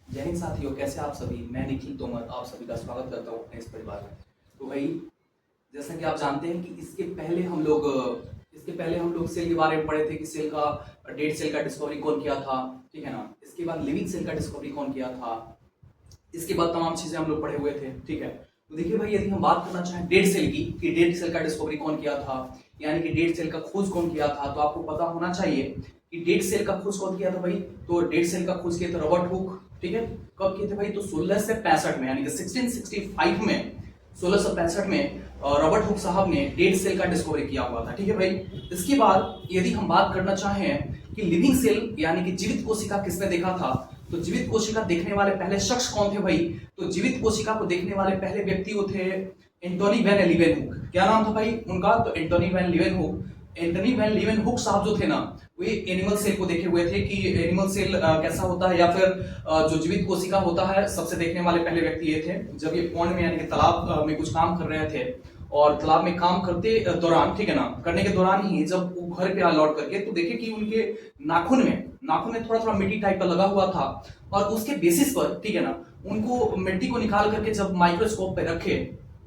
जय हिंद साथियों, कैसे आप सभी। मैं निखिल तोमर आप सभी का स्वागत करता हूँ अपने इस परिवार में। तो भाई, जैसा कि आप जानते हैं कि इसके पहले हम लोग सेल के बारे में पढ़े थे कि सेल का डेड सेल का डिस्कवरी कौन किया था, ठीक है ना। इसके बाद लिविंग सेल का डिस्कवरी कौन किया था, इसके बाद तमाम चीजें हम लोग पढ़े हुए थे, ठीक है। तो देखिए भाई, यदि हम बात करना चाहें डेड सेल की कि डेड सेल का डिस्कवरी कौन किया था, यानी कि डेड सेल का खोज कौन किया था, तो आपको पता होना चाहिए कि डेड सेल का खोज कौन किया था भाई। तो डेड सेल का खोज किया था रॉबर्ट हुक, ठीक है। कब किए थे भाई? तो 1665 में, यानी कि 1665 में, 1665 में रॉबर्ट हुक साहब ने डेड सेल का डिस्कवरी किया हुआ था, ठीक है भाई। इसके बाद यदि हम बात करना चाहें कि लिविंग सेल यानी कि जीवित कोशिका किसने देखा था, तो जीवित कोशिका देखने वाले पहले शख्स कौन थे भाई? तो जीवित कोशिका को देखने वाले पहले व्यक्ति वो थे एंटोनी वैन लीवेनहुक। क्या नाम था भाई उनका? तो Antonie van Leeuwenhoek. Antonie van Leeuwenhoek साहब जो थे ना, वे एनिमल सेल को देखे हुए थे कि एनिमल सेल कैसा होता है, या फिर जो जीवित कोशिका होता है, सबसे देखने वाले पहले व्यक्ति ये थे। जब ये पॉन्ड में यानी कि तालाब में कुछ काम कर रहे थे, और तालाब में काम करते दौरान, ठीक है ना, करने के दौरान ही जब वो घर पे लौट करके तो देखे कि उनके नाखून में थोड़ा थोड़ा मिट्टी टाइप का लगा हुआ था। और उसके बेसिस पर, ठीक है ना, उनको मिट्टी को निकाल करके जब माइक्रोस्कोप पे रखे,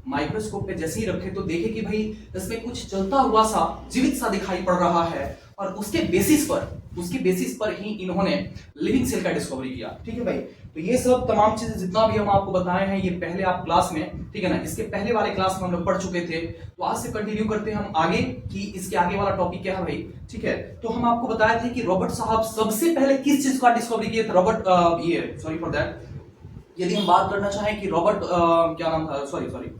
माइक्रोस्कोप पे जैसे ही रखे तो देखे कि भाई इसमें कुछ चलता हुआ सा जीवित सा दिखाई पड़ रहा है। और उसके बेसिस पर ही इन्होंने लिविंग सेल का डिस्कवरी किया, ठीक है भाई। तो ये सब तमाम चीजें जितना भी हम आपको बताए हैं, ये पहले आप क्लास में, ठीक है ना, इसके पहले वाले क्लास में हम लोग पढ़ चुके थे। तो आज से कंटिन्यू करते हैं हम आगे कि इसके आगे वाला टॉपिक क्या है भाई, ठीक है। तो हम आपको बताए थे कि रॉबर्ट साहब सबसे पहले किस चीज का डिस्कवरी किए थे। सॉरी फॉर दैट, यदि हम बात करना चाहें कि क्या नाम था, sorry sorry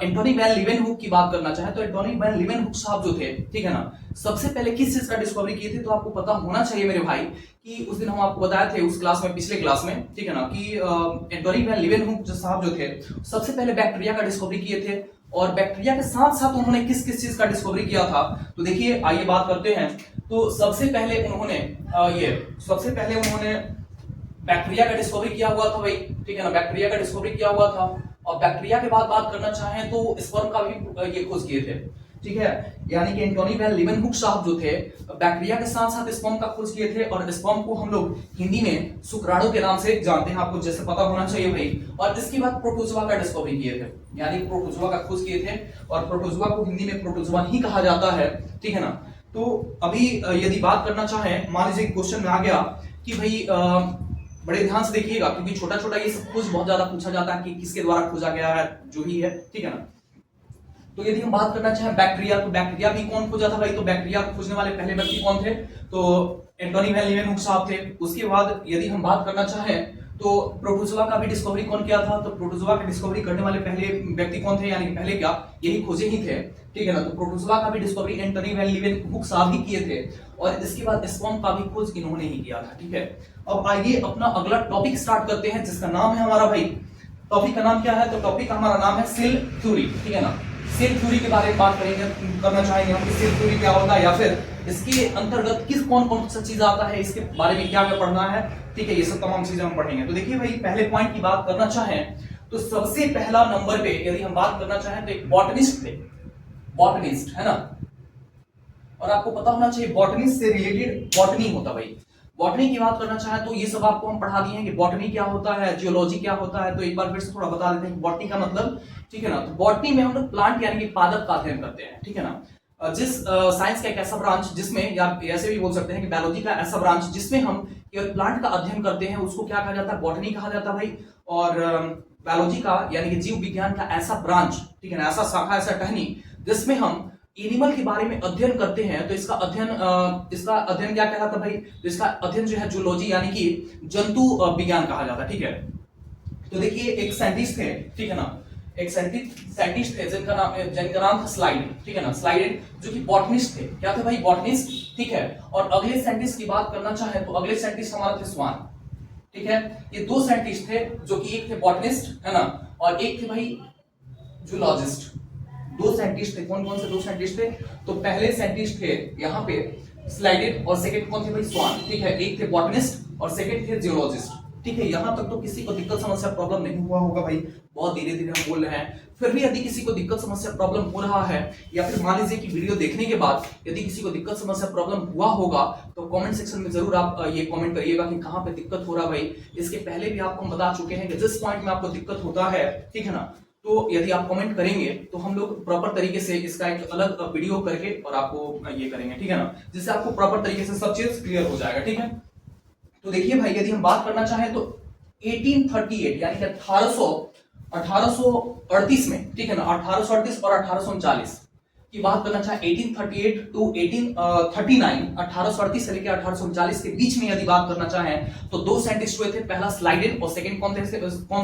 Antonie van Leeuwenhoek की बात करना चाहें तो एंटोनी वैन लीवेनहुक साहब जो थे, ठीक है ना, सबसे पहले किस चीज का डिस्कवरी किए थे, तो आपको पता होना चाहिए मेरे भाई कि उस दिन हम आपको बताए थे उस क्लास में, पिछले क्लास में, ठीक है ना, कि एंटोनी वैन लीवेनहुक जो साहब जो थे, सबसे पहले बैक्टीरिया का डिस्कवरी किए थे। और बैक्टीरिया के साथ साथ उन्होंने किस किस चीज का डिस्कवरी किया था, तो देखिए आइए बात करते हैं। तो सबसे पहले उन्होंने बैक्टीरिया का डिस्कवरी किया हुआ था भाई, ठीक है ना, बैक्टीरिया का डिस्कवरी किया हुआ था। और बैक्टीरिया के बाद बात करना चाहें तो स्पर्म का भी ये खोज किए थे, ठीक है। यानी कि एंटोनी वैन लीवेनहुक साहब जो थे, बैक्टीरिया के साथ साथ स्पर्म का खोज किए थे। और स्पर्म को हम लोग हिंदी में शुक्राणु के नाम से जानते हैं, आपको जैसे पता होना चाहिए भाई। और इसके बाद प्रोटोजोआ का डिस्कवरी किए थे, यानी प्रोटोजोआ का खोज किए थे। और प्रोटोजोआ को हिंदी में प्रोटोजोआ ही कहा जाता है, ठीक है ना। तो अभी यदि बात करना चाहें, मान लीजिए क्वेश्चन में आ गया कि भाई बड़े ध्यान से देखिएगा, क्योंकि छोटा छोटा ये सब खोज बहुत ज्यादा पूछा जाता है कि किसके द्वारा खोजा गया है, जो ही है, ठीक है ना। तो यदि हम बात करना चाहें बैक्टीरिया, तो बैक्टीरिया भी कौन खोजा था भाई? तो बैक्टीरिया को खोजने वाले पहले व्यक्ति कौन थे? तो एंटोनी वैन लीवेनहुक साहब थे। उसके बाद यदि हम बात करना चाहें तो प्रोटोजोआ का भी डिस्कवरी कौन किया था? तो प्रोटोजोआ की डिस्कवरी करने वाले पहले व्यक्ति कौन थे, यानी पहले क्या यही खोजे ही थे, ठीक है ना। तो प्रोटोजोआ का भी डिस्कवरी एंटोनी वैन लीवेनहुक साहब ही किए थे। और इसके बाद स्पर्म का भी खोज इन्होंने ही किया था, ठीक है। अब आइए अपना अगला टॉपिक स्टार्ट करते हैं, जिसका नाम है हमारा भाई, टॉपिक का नाम क्या है? तो टॉपिक का हमारा नाम है सेल थ्योरी, ठीक है ना। सेल थ्योरी के बारे में बात करना चाहेंगे हम कि सेल थ्योरी क्या होता है, या फिर इसके अंतर्गत कौन कौन सा चीज आता है, इसके बारे में क्या क्या पढ़ना है, ठीक है। ये सब तमाम चीजें हम पढ़ेंगे। तो देखिए भाई, पहले पॉइंट की बात करना चाहें तो सबसे पहला नंबर पे यदि हम बात करना चाहें तो एक बॉटनिस्ट थे, बॉटनिस्ट, है ना। और आपको पता होना चाहिए बॉटनिस्ट से रिलेटेड बॉटनी होता भाई। बॉटनी की बात करना चाहे तो ये सब आपको हम पढ़ा दिए हैं कि बॉटनी क्या होता है, जियोलॉजी क्या होता है। तो एक बार फिर से थोड़ा बता देते हैं कि बॉटनी का मतलब, ठीक है ना। तो बॉटनी में हम लोग प्लांट यानी कि पादप का अध्ययन करते हैं, ठीक है ना। जिस साइंस का एक ऐसा ब्रांच जिसमें, या ऐसे भी बोल सकते हैं कि बायोलॉजी का ऐसा ब्रांच जिसमें हम केवल प्लांट का अध्ययन करते हैं, उसको क्या कहा जाता है? बॉटनी कहा जाता है भाई। और बायोलॉजी का यानी कि जीव विज्ञान का ऐसा ब्रांच, ठीक है ना, ऐसा शाखा, ऐसा टहनी जिसमें हम एनिमल के बारे में अध्ययन करते हैं, तो इसका अध्ययन क्या कहलाता है भाई? तो इसका अध्ययन जो है जूलॉजी यानी कि जंतु विज्ञान कहा जाता है, ठीक है। तो देखिए एक साइंटिस्ट थे, ठीक है ना, एक साइंटिस्ट थे जिनका नाम था स्लाइड, ठीक है ना, स्लाइड, जो कि बॉटनिस्ट थे। क्या थे भाई? बॉटनिस्ट, ठीक है। और अगले साइंटिस्ट की बात करना चाहे तो अगले साइंटिस्ट हमारे थे स्वान, ठीक है। ये दो साइंटिस्ट थे, जो कि एक थे बॉटनिस्ट, है ना, और एक थे भाई जूलॉजिस्ट। दो साइंटिस्ट थे। कौन कौन से दो साइंटिस्ट थे? तो पहले साइंटिस्ट थे यहाँ पे स्लाइडेड, और सेकंड कौन थे भाई? स्वान, ठीक है। एक थे बॉटनिस्ट और सेकंड थे जियोलॉजिस्ट, ठीक है, यहाँ तक तो किसी को दिक्कत समस्या प्रॉब्लम नहीं हुआ होगा भाई, बहुत धीरे धीरे हम बोल रहे हैं। फिर भी यदि किसी को दिक्कत समस्या प्रॉब्लम हो रहा है, या फिर मान लीजिए कि वीडियो देखने के बाद यदि किसी को दिक्कत समस्या प्रॉब्लम हुआ होगा, तो कमेंट सेक्शन में जरूर आप ये कमेंट करिएगा कि कहाँ पे दिक्कत हो रहा है भाई। इसके पहले भी आपको हम बता चुके हैं कि जिस पॉइंट में आपको दिक्कत होता है, ठीक है ना, तो यदि आप कमेंट करेंगे तो हम लोग प्रॉपर तरीके से इसका एक अलग वीडियो करके और आपको ये करेंगे, ठीक है ना, जिससे आपको प्रॉपर तरीके से सब चीज क्लियर हो जाएगा, ठीक है। तो देखिए भाई, यदि हम बात करना चाहें तो 1838 यानी कि 1838 में, ठीक है ना, 1838 और 1839 की बात करना चाहे, 1838 टू 1839, 1838 से लेकर 1839 के बीच में यदि बात करना चाहें तो दो साइंटिस्ट हुए थे, पहला स्लाइडेन और सेकंड कौन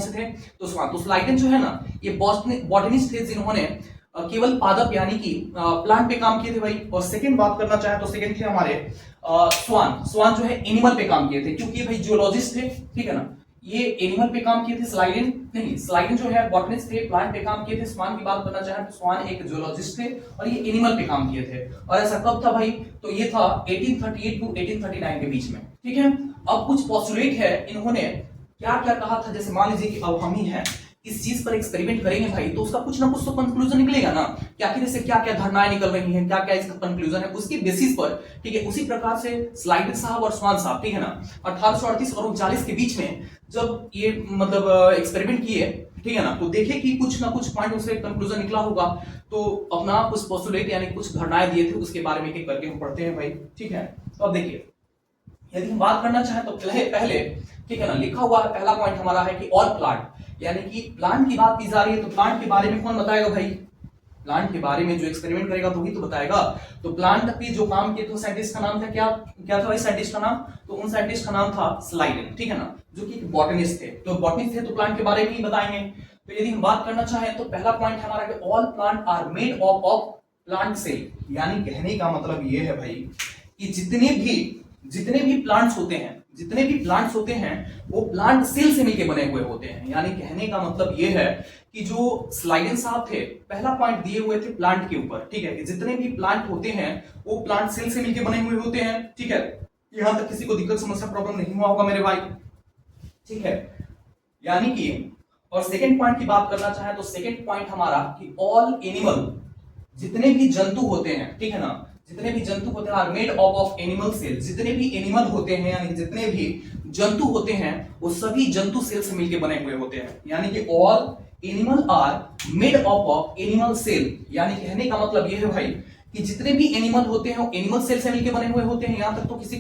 से थे, तो स्लाइडेन जो है ना, ये बॉटनिस्ट थे जिन्होंने केवल पादप यानी कि प्लांट पे काम किए थे भाई। और सेकंड बात करना चाहे तो सेकंड थे हमारे स्वान जो है एनिमल पे काम किए थे, क्योंकि भाई जियोलॉजिस्ट थे, ठीक है ना, ये एनिमल पे काम किए थे। स्लाइडेन जो है बॉटनिस्ट थे, प्लांट पे काम किए थे। स्वान की बात करना चाहें तो स्वान एक जियोलॉजिस्ट थे और ये एनिमल पे काम किए थे। और ऐसा कब था भाई, तो ये था 1838 टू 1839 के बीच में, ठीक है। अब कुछ पॉस्टुलेट है, इन्होंने क्या क्या कहा था, जैसे मान लीजिए कि अब हम ही हैं, इस चीज पर एक्सपेरिमेंट करेंगे भाई, तो उसका कुछ ना कुछ तो कंक्लूजन निकलेगा ना, कि आखिर इससे क्या क्या धारणाएं निकल रही हैं, क्या क्या इसका कंक्लूजन है, उसके बेसिस पर, ठीक है। उसी प्रकार से स्लाइडेन साहब और स्वान साहब, ठीक है ना, 1838 और 39 के बीच में जब ये मतलब एक्सपेरिमेंट किए, ठीक है ना, तो देखे कि कुछ ना कुछ पॉइंट उससे कंक्लूजन निकला होगा, तो अपना कुछ पोस्टुलेट यानी कुछ धारणाएं दिए थे, उसके बारे में एक करके हम पढ़ते हैं भाई, ठीक है। तो अब देखिए, यदि हम बात करना चाहें तो पहले ठीक है ना, लिखा हुआ है, पहला पॉइंट हमारा है कि ऑल प्लांट, यानी कि प्लांट की बात की जा रही है, तो प्लांट के बारे में कौन बताएगा भाई, प्लांट के बारे में जो एक्सपेरिमेंट करेगा तो वही तो बताएगा। तो प्लांट पे जो काम किए थे साइंटिस्ट का नाम था क्या क्या था भाई साइंटिस्ट का नाम, तो उन साइंटिस्ट का नाम था स्लाइडेन, ठीक है ना, जो कि बॉटनिस्ट थे। तो बॉटनिस्ट थे तो प्लांट के बारे में ही बताएंगे। तो यदि हम बात करना चाहें तो पहला पॉइंट हमारा कि all plant are made of plant cell, यानी कहने का मतलब ये है भाई कि जितने भी प्लांट्स होते हैं वो प्लांट सेल से मिलकर बने हुए होते हैं। यानी कहने का मतलब ये है कि जो स्लाइडेन साहब थे, पहला पॉइंट दिए हुए थे प्लांट के ऊपर, ठीक है, कि जितने भी प्लांट होते हैं वो प्लांट सेल से मिलकर बने हुए होते हैं, ठीक है। यहां तक किसी को दिक्कत समस्या प्रॉब्लम नहीं हुआ होगा मेरे भाई, ठीक है। यानी कि और सेकंड पॉइंट की बात करना चाहे तो सेकंड पॉइंट हमारा कि ऑल एनिमल, जितने भी जंतु होते हैं, ठीक है ना, जितने भी जंतु होते हैं are made of animal cell, जितने भी एनिमल होते हैं यानी जितने भी जंतु होते हैं वो सभी जंतु सेल से मिलकर बने हुए होते हैं। यानी कि all animal are made of animal cell, यानी कहने का मतलब ये है भाई कि जितने भी एनिमल होते हैं वो एनिमल सेल से मिलकर बने हुए होते हैं। यहां तक तो किसी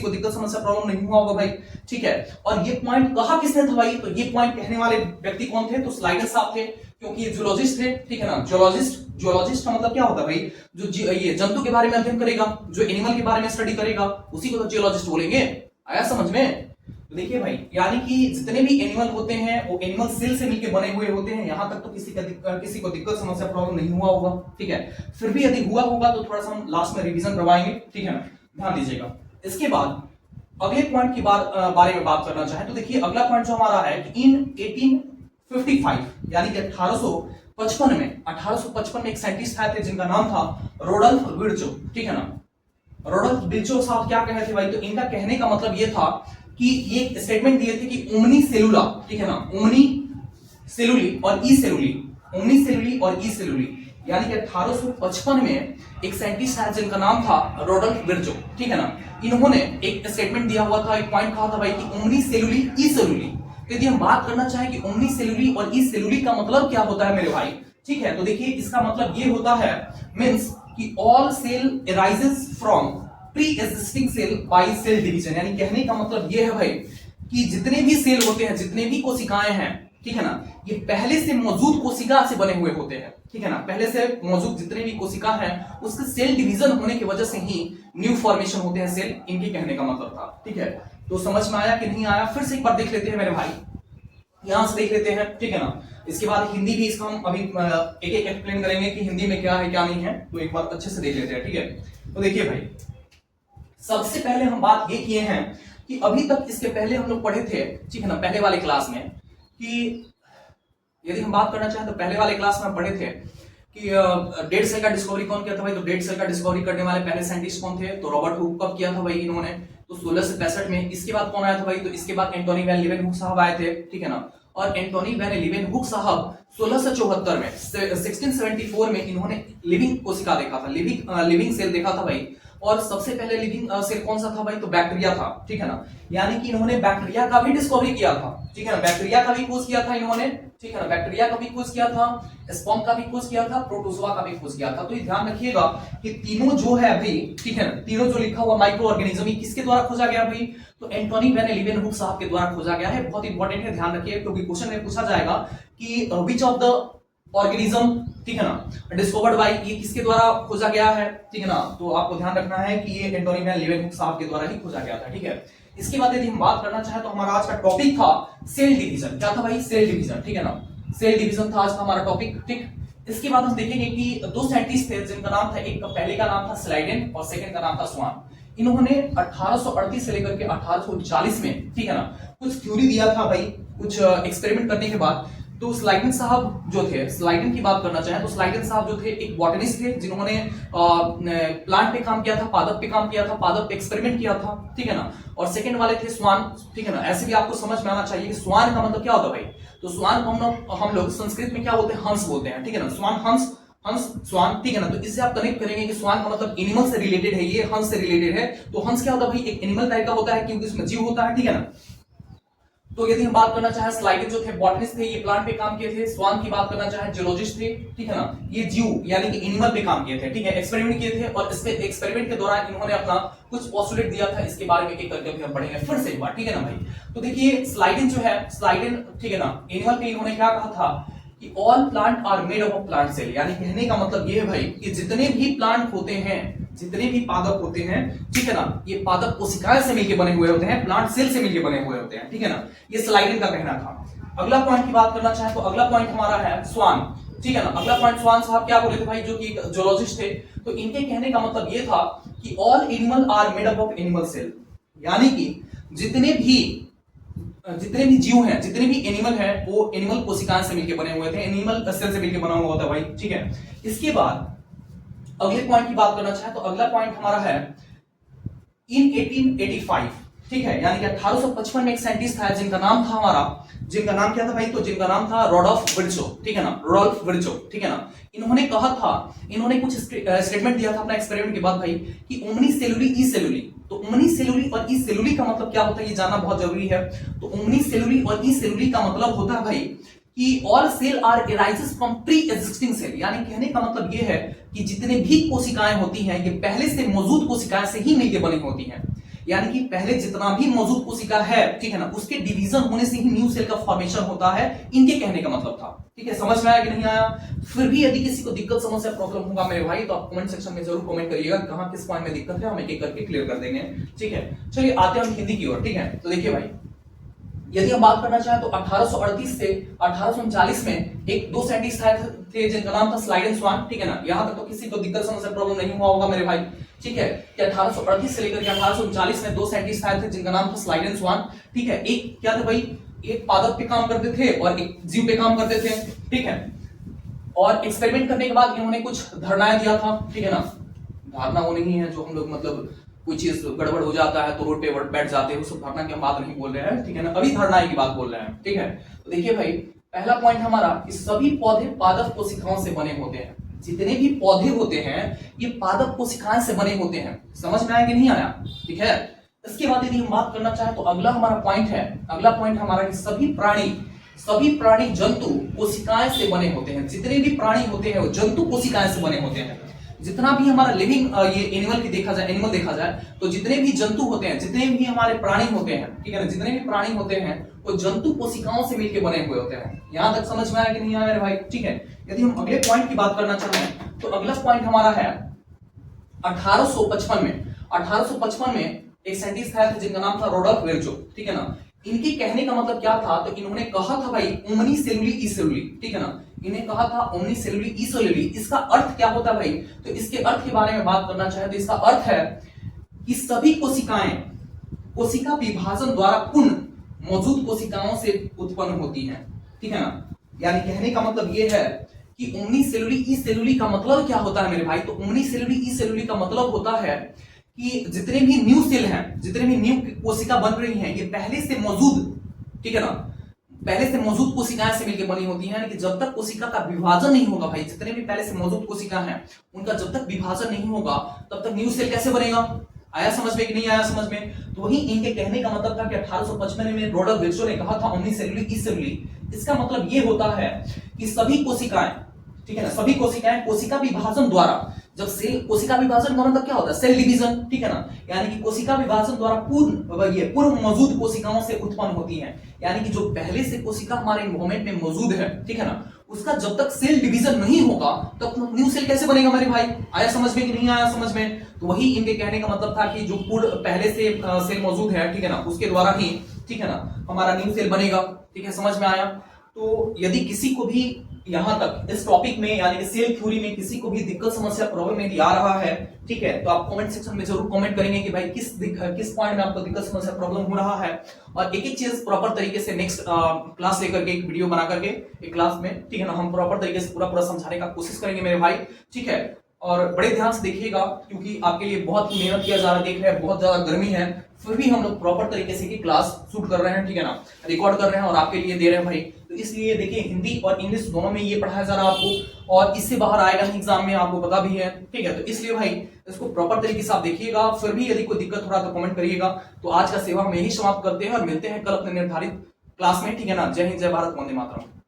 को दिक्कत समस्या प्रॉब्लम नहीं हुआ होगा भाई, ठीक है। और ये पॉइंट कहा किसने था भाई, तो ये पॉइंट कहने वाले व्यक्ति कौन थे, तो स्लाइडेन साहब थे, क्योंकि ये जूलॉजिस्ट थे, ठीक है ना। जूलॉजिस्ट का मतलब क्या होता है भाई, जो ये जंतु के बारे में अध्ययन करेगा, जो एनिमल के बारे में स्टडी करेगा, उसी को तो जूलॉजिस्ट बोलेंगे। आया समझ में। तो देखिए भाई, यानी कि जितने भी एनिमल होते हैं वो एनिमल सेल से मिलकर बने हुए होते हैं। यहां तक तो किसी को दिक्कत समस्या प्रॉब्लम नहीं हुआ होगा, ठीक है। फिर भी यदि हुआ होगा तो थोड़ा सा हम लास्ट में रिवीजन करवाएंगे, ठीक है ना, ध्यान दीजिएगा। इसके बाद अगले पॉइंट की बारे में बात करना चाहे तो देखिए, अगला पॉइंट जो हमारा है कि इन 1855 यानी कि 1855 में एक साइंटिस्ट आए थे जिनका नाम था रोडल्फ विर्चो, ठीक है ना। रोडल्फ विर्चो साहब क्या कहे थे भाई, तो इनका कहने का मतलब ये था कि ये स्टेटमेंट दिए थे कि उमनी सेलुला, ठीक है ना, उमनी सेलुली और ई सेलुली, यानी कि 1855 में एक साइंटिस्ट है जिनका नाम था रोडल्फ विर्चो, ठीक है ना। इन्होंने एक स्टेटमेंट दिया हुआ था, एक पॉइंट कहा था भाई कि उमनी सेलुली ई सेलुली। तो यदि हम बात करना चाहें कि उमनी सेलुली और ई सेलुली का मतलब क्या होता है मेरे भाई, ठीक है, तो देखिए इसका मतलब ये होता है मींस कि all cell arises from pre existing cell by cell division. यानी कहने का मतलब ये है भाई कि जितने भी सेल होते हैं, जितने भी कोशिकाएं हैं, ठीक है ना, ये पहले से मौजूद कोशिका से बने हुए होते हैं, ठीक है ना। पहले से मौजूद जितने भी कोशिका हैं उसके सेल डिवीजन होने की वजह से ही न्यू फॉर्मेशन होते हैं सेल, इनके कहने का मतलब था, ठीक है। तो समझ में आया कि नहीं आया, फिर से एक बार देख लेते हैं मेरे भाई, यहां से देख लेते हैं, ठीक है ना। इसके बाद हिंदी भी इसका हम अभी एक एक एक्सप्लेन करेंगे कि हिंदी में क्या है क्या नहीं है, तो एक बार अच्छे से देख लेते हैं, ठीक है। तो देखिए भाई, सबसे पहले हम बात ये किए हैं कि अभी तक इसके पहले हम लोग पढ़े थे, ठीक है ना, पहले वाले क्लास में, कि यदि हम बात करना चाहें तो पहले वाले क्लास में हम पढ़े थे कि डेड सेल का डिस्कवरी कौन किया था भाई, तो डेड सेल का डिस्कवरी करने वाले पहले साइंटिस्ट कौन थे, तो रॉबर्ट हुक कब किया था भाई इन्होंने, तो तो 1665 में। इसके बाद कौन आया था भाई, तो इसके बाद एंटोनी वैन लीवेनहुक साहब आए थे, ठीक है ना। और एंटोनी वैन लीवेनहुक साहब 1674 में 1674 में इन्होंने लिविंग कोशिका देखा था, लिविंग सेल देखा था भाई। और सबसे पहले लिविंग सेल कौन सा था भाई, तो बैक्टीरिया था, ठीक है ना। यानी कि इन्होंने बैक्टीरिया का भी डिस्कवरी किया था, ठीक है ना, बैक्टीरिया का भी खोज किया था इन्होंने, ठीक है ना, बैक्टीरिया का भी खोज किया था, स्पर्म का भी खोज किया था, प्रोटोजोआ का भी खोज किया था। तो ये ध्यान रखिएगा कि तीनों जो है भाई, ठीक है ना, तीनों जो लिखा हुआ माइक्रो ऑर्गेनिज्म किसके द्वारा खोजा गया भाई, तो एंटोनी वैन लीवेनहुक साहब के द्वारा खोजा गया है। बहुत इंपॉर्टेंट है, ध्यान रखिए, क्योंकि क्वेश्चन में पूछा जाएगा कि विच ऑफ द ऑर्गेनिज्म, ठीक है ना, डिस्कवर्ड बाय, ये किसके द्वारा खोजा गया है, ठीक है ना। तो आपको ध्यान रखना है कि ये एंटोनी वैन लीवेनहुक साहब के द्वारा ही खोजा गया था, ठीक है। इसके बाद यदि हम बात करना चाहें तो हमारा आज का टॉपिक था सेल डिवीजन। क्या था भाई, सेल डिवीजन, ठीक है ना, सेल डिवीजन था आज का हमारा टॉपिक, ठीक। इसके बाद हम देखेंगे कि दो साइंटिस्ट थे जिनका नाम था, एक पहले का नाम था स्लाइडेन और सेकंड का नाम था स्वान। इन्होंने 1838 से लेकर के 1840 में, ठीक है ना, कुछ थ्योरी दिया था भाई, कुछ एक्सपेरिमेंट करने के बाद। तो स्लाइडेन साहब जो थे, स्लाइडेन की बात करना चाहें तो स्लाइडेन साहब जो थे एक बॉटनिस्ट थे, जिन्होंने प्लांट पे काम किया था, पादप पे काम किया था, पादप पे एक्सपेरिमेंट किया था, ठीक है ना। और सेकंड वाले थे स्वान, ठीक है ना। ऐसे भी आपको समझ में आना चाहिए कि स्वान का मतलब क्या होता है भाई, तो स्वान को हम लोग संस्कृत में क्या बोलते हैं, हंस बोलते हैं, ठीक है ना। स्वान हंस, हंस स्वान, ठीक है ना। तो इससे आप कनेक्ट करेंगे कि स्वान का मतलब एनिमल से रिलेटेड है, ये हंस से रिलेटेड है। तो हंस क्या होता है भाई, एक एनिमल टाइप का होता है, क्योंकि इसमें जीव होता है, ठीक है ना। तो यदि हम बात करना चाहें, स्लाइडेन जो थे बॉटनिस्ट थे, ये प्लांट पे काम किए थे। स्वान की बात करना चाहें, जियोलॉजिस्ट थे, ठीक है ना, ये जीव यानी कि एनिमल पे काम किए थे, ठीक है, एक्सपेरिमेंट किए थे। और इसके एक्सपेरिमेंट के दौरान इन्होंने अपना कुछ पोस्टुलेट दिया था, इसके बारे में एक करके हम पढ़ेंगे फिर से एक बार, ठीक है ना भाई। तो देखिए स्लाइडेन जो है, स्लाइडेन, ठीक है ना, एनिमल पे इन्होंने क्या कहा था कि all plant are made up of plant cell, यानी कहने का मतलब ये है भाई कि जितने भी प्लांट होते हैं, जितने भी पादप होते हैं, ठीक है ना, ये पादप कोशिकाएं से मिलकर बने हुए होते हैं, प्लांट सेल से मिलकर बने हुए होते हैं, ठीक है ना। ये स्लाइडेन का कहना था। अगला पॉइंट की बात करना चाहे तो अगला पॉइंट हमारा है स्वान, ठीक है ना। अगला पॉइंट स्वान साहब क्या बोले थे भाई, जो कि जियोलॉजिस्ट थे। तो इनके कहने का मतलब ये था कि all animal are made up of animal cell, यानी कि जितने भी जीव हैं, जितने भी एनिमल हैं, वो एनिमल कोशिकाएं से मिलकर बने हुए थे, एनिमल सेल से मिलकर बना हुआ होता है भाई, ठीक है। इसके बाद अगले पॉइंट की बात करना चाहे तो अगला पॉइंट हमारा है इन 1885, ठीक है, यानी कि 1855 में एक साइंटिस्ट था जिनका नाम था जिनका नाम क्या था भाई, तो जिनका नाम था रोडोल्फ विर्चो, ठीक है ना, रोडोल्फ विर्चो, ठीक है ना। इन्होंने कहा था, इन्होंने कुछ स्टेटमेंट दिया था अपना एक्सपेरिमेंट के बाद भाई कि ओमनी सेलुली ई सेलुली। तो ओमनी सेलुली और ई सेलुली का मतलब क्या होता है, ये जानना बहुत जरूरी है। तो ओमनी सेलुली और ई सेलुली का मतलब होता है भाई कि all cell are arises from pre existing cell, यानी कहने का मतलब ये है कि जितने भी कोशिकाएं होती हैं, ये पहले से मौजूद कोशिकाएं से ही मिलकर बनी होती हैं। यानी कि पहले जितना भी मौजूद कोशिका है, ठीक है ना, उसके डिवीजन होने से ही न्यू सेल का फॉर्मेशन होता है, इनके कहने का मतलब था, ठीक है। समझ में आया कि नहीं आया? फिर भी यदि किसी को दिक्कत समस्या प्रॉब्लम होगा मेरे भाई, तो आप कमेंट सेक्शन में जरूर कमेंट करिएगा कहां किस पॉइंट में दिक्कत है, हम एक एक करके क्लियर कर देंगे, ठीक है। चलिए आते हैं हम हिंदी की ओर, ठीक है। तो देखिए भाई, यदि हम बात करना चाहें तो 1838 से 1839 में एक दो साइंटिस्ट थे जिनका नाम था स्लाइडेन स्वान, ठीक है ना। यहां तक तो किसी को दिक्कत समस्या प्रॉब्लम नहीं हुआ होगा मेरे भाई, ठीक है। कि 1838 से लेकर 1839 में दो साइंटिस्ट आए थे जिनका नाम था स्लाइडेन स्वान, ठीक है। एक क्या था भाई, एक पादप पे काम करते थे और एक जीव पे काम करते थे, ठीक है। और एक्सपेरिमेंट करने के बाद इन्होंने कुछ धारणाएं दिया था, ठीक है ना। धारणा वो नहीं है जो हम लोग मतलब कोई चीज गड़बड़ हो जाता है तो रोड पे बैठ जाते हैं, उस धारणा की हम बात नहीं बोल रहे हैं, ठीक है ना। अभी धारणाएं की बात बोल रहे हैं, ठीक है। तो देखिए भाई, पहला पॉइंट हमारा कि सभी पौधे पादप कोशिकाओं से बने होते हैं। जितने भी पौधे होते हैं ये पादप कोशिकाएं से बने होते हैं। समझ में आया कि नहीं आया, ठीक है। इसके बाद यदि हम बात करना चाहें तो अगला हमारा पॉइंट है, अगला पॉइंट हमारा कि सभी प्राणी जंतु कोशिकाएं से बने होते हैं। जितने भी प्राणी होते हैं वो जंतु कोशिकाएं से बने होते हैं। जितना भी हमारा लिविंग ये एनिमल देखा जाए तो जितने भी जंतु होते हैं, जितने भी हमारे प्राणी होते हैं, ठीक है ना, जितने भी प्राणी होते हैं वो जंतु कोशिकाओं से मिलकर बने हुए होते हैं। यहां तक समझ में आया कि नहीं आया मेरे भाई, ठीक है। यदि हम अगले पॉइंट की बात करना चाहें तो अगला पॉइंट हमारा है 1855 में एक साइंटिस्ट था जिनका नाम था रोडोल्फ विर्चो, ठीक है ना। इनके कहने का मतलब क्या था, तो इन्होंने कहा था भाई ओमनी सेलुली ई सेलुली, ठीक है ना। इन्हें कहा था ओमनी सेलुली ई सेलुली। इसका अर्थ क्या होता है भाई, तो इसके अर्थ के बारे में बात करना चाहे तो इसका अर्थ है कि सभी कोशिकाएं कोशिका विभाजन द्वारा पुनः मौजूद कोशिकाओं से उत्पन्न होती हैं, ठीक है ना। यानी कहने का मतलब यह है कि ओमनी सेलुली ई सेलुली का मतलब क्या होता है मेरे भाई, तो ओमनी सेलुली ई सेलुली का मतलब होता है कि जितने भी न्यू सेल हैं, जितने भी न्यू कोशिका बन रही हैं, ये पहले से मौजूद, ठीक है ना, पहले से मौजूद कोशिकाएं से मिलकर बनी होती हैं। कि जब तक कोशिका का विभाजन नहीं होगा भाई, जितने भी पहले से मौजूद कोशिका हैं उनका जब तक विभाजन नहीं होगा तब तक न्यू सेल कैसे बनेगा? आया समझ में कि नहीं आया समझ में? तो वही इनके कहने का मतलब था कि 1855 में रोडल्फ विर्चो ने कहा था ओमनीसेलुलर इसेलुलर। इसका मतलब ये होता है कि सभी कोशिकाएं, ठीक है ना, सभी कोशिकाएं कोशिका विभाजन द्वारा, जब सेल कोशिका विभाजन का मतलब क्या होता है? सेल डिवीजन, ठीक है ना, यानी कि कोशिका विभाजन द्वारा पूर्व मौजूद कोशिकाओं से उत्पन्न होती हैं। यानी कि जो पहले से कोशिका हमारे एनवायरमेंट में मौजूद है, ठीक है ना, उसका जब तक सेल डिवीजन नहीं होगा तब तो न्यू सेल कैसे बनेगा मेरे भाई? आया समझ में कि नहीं आया समझ में? तो वही इनके कहने का मतलब था कि जो पूर्व पहले से सेल मौजूद है, ठीक है ना, उसके द्वारा ही, ठीक है ना, हमारा न्यू सेल बनेगा। ठीक है, समझ में आया? तो यदि किसी को भी यहां तक इस टॉपिक में यानी कि सेल थ्योरी में किसी को भी दिक्कत समस्या प्रॉब्लम यदि आ रहा है, ठीक है, तो आप कमेंट सेक्शन में जरूर कमेंट करेंगे कि भाई किस पॉइंट में आपको दिक्कत समस्या प्रॉब्लम हो रहा है, और एक एक चीज प्रॉपर तरीके से नेक्स्ट क्लास लेकर के एक वीडियो बना करके एक क्लास में, ठीक है ना, हम प्रॉपर तरीके से पूरा समझाने का कोशिश करेंगे मेरे भाई। ठीक है, और बड़े ध्यान से देखिएगा क्योंकि आपके लिए बहुत मेहनत किया जा रहा है, देख रहे हैं बहुत ज्यादा गर्मी है, फिर भी हम लोग प्रॉपर तरीके से की क्लास शूट कर रहे हैं, ठीक है ना, रिकॉर्ड कर रहे हैं और आपके लिए दे रहे हैं भाई। तो इसलिए देखिए हिंदी और इंग्लिश दोनों में ये पढ़ाया जा रहा है आपको, और इससे बाहर आएगा एग्जाम में, आपको पता भी है, ठीक है। तो इसलिए भाई इसको प्रॉपर तरीके से आप देखिएगा, फिर भी यदि कोई दिक्कत हो रहा है तो कमेंट करिएगा। तो आज का सेवा हम यही समाप्त करते हैं और मिलते हैं कल अपने निर्धारित क्लास में, ठीक है ना। जय हिंद, जय भारत, वंदे मातरम।